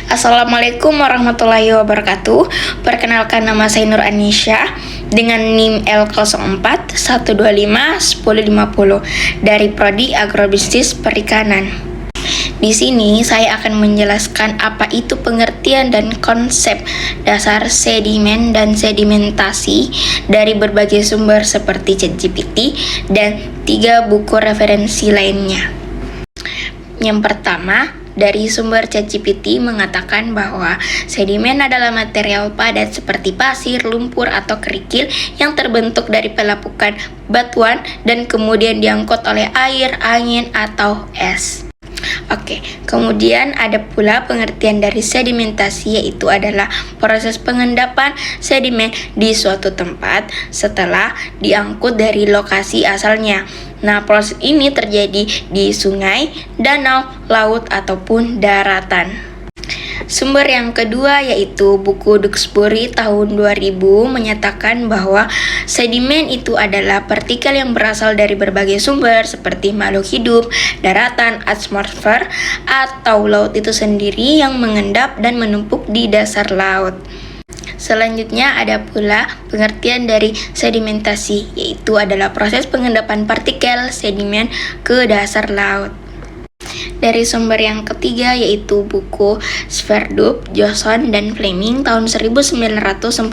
Assalamualaikum warahmatullahi wabarakatuh. Perkenalkan, nama saya Nur Anisha dengan NIM L04 125 1050 dari Prodi Agrobisnis Perikanan. Di sini saya akan menjelaskan apa itu pengertian dan konsep dasar sedimen dan sedimentasi dari berbagai sumber seperti ChatGPT dan 3 buku referensi lainnya. Yang pertama, dari sumber ChatGPT mengatakan bahwa sedimen adalah material padat seperti pasir, lumpur, atau kerikil yang terbentuk dari pelapukan batuan dan kemudian diangkut oleh air, angin, atau es. Oke, kemudian ada pula pengertian dari sedimentasi, yaitu adalah proses pengendapan sedimen di suatu tempat setelah diangkut dari lokasi asalnya. Nah, proses ini terjadi di sungai, danau, laut, ataupun daratan. Sumber yang kedua yaitu buku Duxbury tahun 2000 menyatakan bahwa sedimen itu adalah partikel yang berasal dari berbagai sumber seperti makhluk hidup, daratan, atmosfer, atau laut itu sendiri yang mengendap dan menumpuk di dasar laut. Selanjutnya ada pula pengertian dari sedimentasi, yaitu adalah proses pengendapan partikel sedimen ke dasar laut. Dari sumber yang ketiga yaitu buku Sverdrup, Johnson, dan Fleming tahun 1942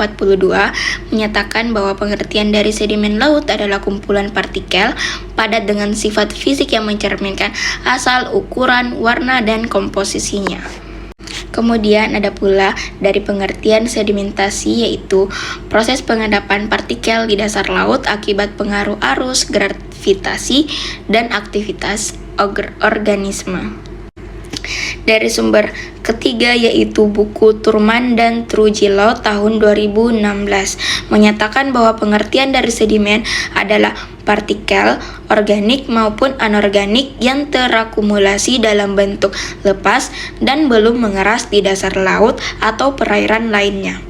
menyatakan bahwa pengertian dari sedimen laut adalah kumpulan partikel padat dengan sifat fisik yang mencerminkan asal, ukuran, warna, dan komposisinya. Kemudian ada pula dari pengertian sedimentasi, yaitu proses pengendapan partikel di dasar laut akibat pengaruh arus, gravitasi, dan aktivitas organisme. Dari sumber ketiga yaitu buku Thurman dan Trujillo tahun 2016 menyatakan bahwa pengertian dari sedimen adalah partikel organik maupun anorganik yang terakumulasi dalam bentuk lepas dan belum mengeras di dasar laut atau perairan lainnya.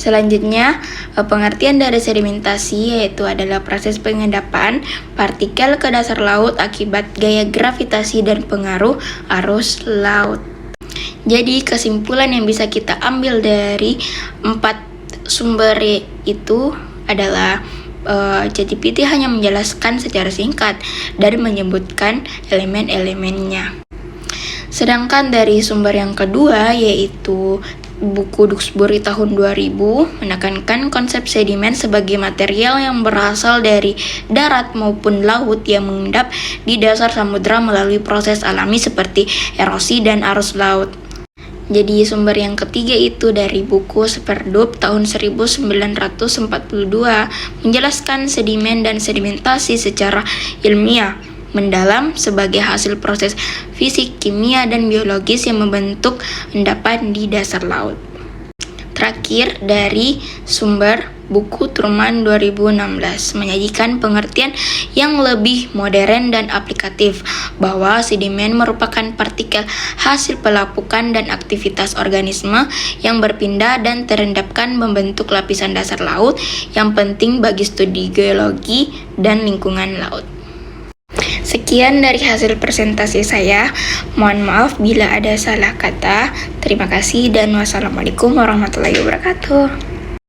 Selanjutnya, pengertian dari sedimentasi yaitu adalah proses pengendapan partikel ke dasar laut akibat gaya gravitasi dan pengaruh arus laut. Jadi, kesimpulan yang bisa kita ambil dari 4 sumber itu adalah ChatGPT hanya menjelaskan secara singkat dan menyebutkan elemen-elemennya. Sedangkan dari sumber yang kedua yaitu buku Duxbury tahun 2000 menekankan konsep sedimen sebagai material yang berasal dari darat maupun laut yang mengendap di dasar samudera melalui proses alami seperti erosi dan arus laut. Jadi sumber yang ketiga itu dari buku Sverdrup tahun 1942 menjelaskan sedimen dan sedimentasi secara ilmiah mendalam sebagai hasil proses fisik, kimia, dan biologis yang membentuk endapan di dasar laut. Terakhir dari sumber buku Thurman 2016 menyajikan pengertian yang lebih modern dan aplikatif bahwa sedimen merupakan partikel hasil pelapukan dan aktivitas organisme yang berpindah dan terendapkan membentuk lapisan dasar laut yang penting bagi studi geologi dan lingkungan laut. Sekian dari hasil presentasi saya. Mohon maaf bila ada salah kata. Terima kasih dan wassalamualaikum warahmatullahi wabarakatuh.